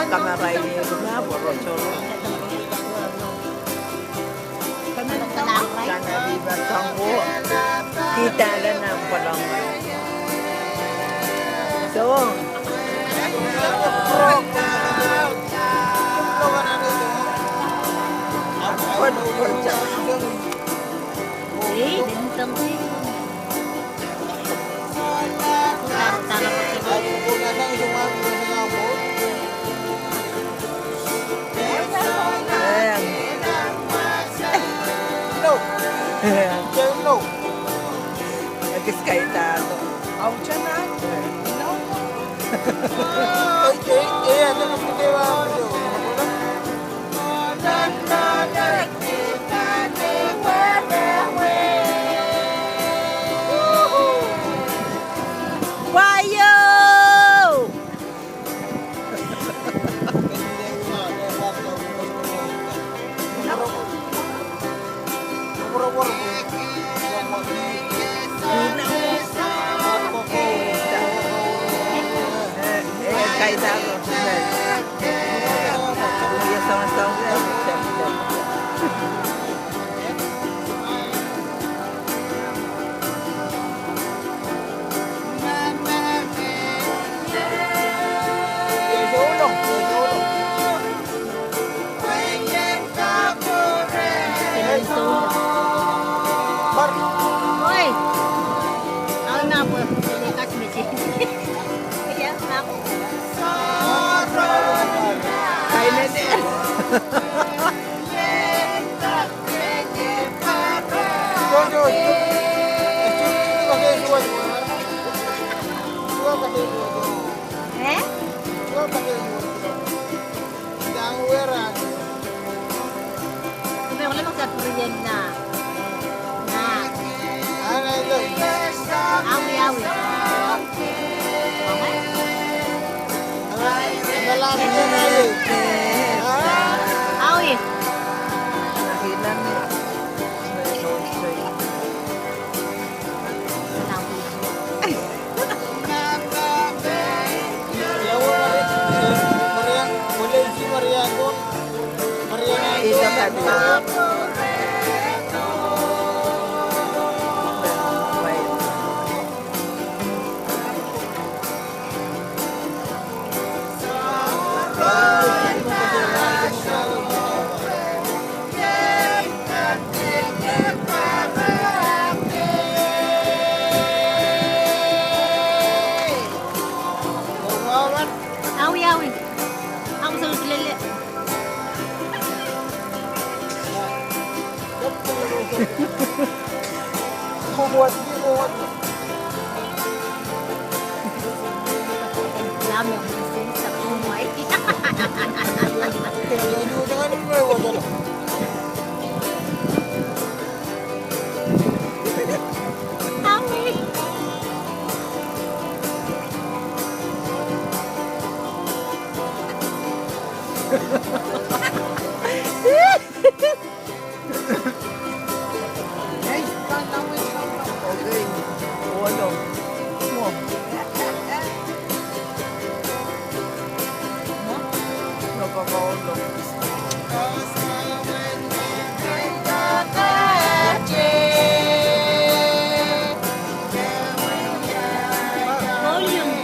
kamera ini na borocol. Karena di Batanggo kita ada nampalang. So, nag-skytado. Ako dyan na. Wayo! Skytado. Ya sama-sama. Oi! Ako na po. Sinikas mi Kaya ako. Kain na din. Eh? Sabi ko lang magsatriyan na. Na. Awi-awi. Awi. Nahilan mo. Isa pa din. Awi-awi. Ako sa ukulele. Alam mo, kasi sa kumay. Awi. Okay. Ano? Mo. Napakaulo. Volume.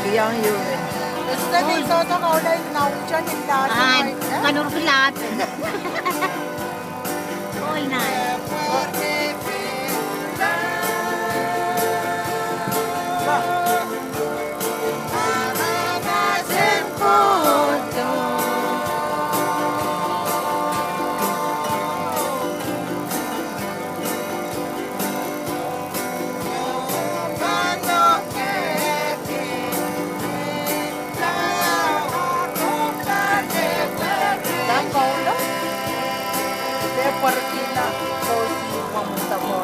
Iyang yun. Basta dito sa kaulay, naujan yung dati. Ay, kanurbilat. All night. Parkina. So, si Mamunta mo.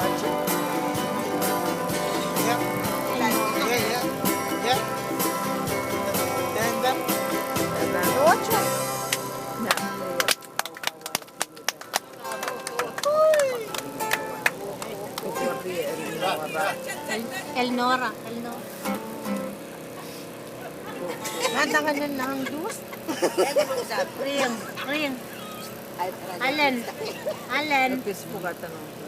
Ocho. El Nora. Ha? Tantangan na lang dus. Ring. Ring. Allen. Allen. Facebook at tanong ko.